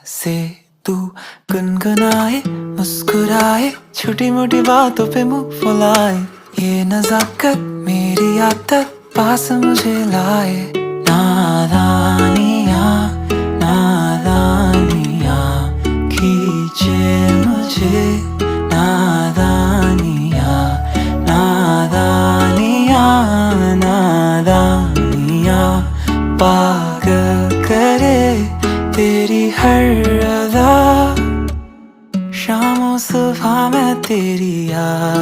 से तू गुनगुनाए, मुस्कुराए, छोटी मोटी बातों पे मुंह फुलाए। ये नजाकत मेरी आदत पास मुझे लाए। नादानियाँ नादानियाँ खींचे मुझे। नादानियाँ नादानियाँ नादानियाँ पागल करे तेरी हर अदा। शामों सुबह मैं तेरी याद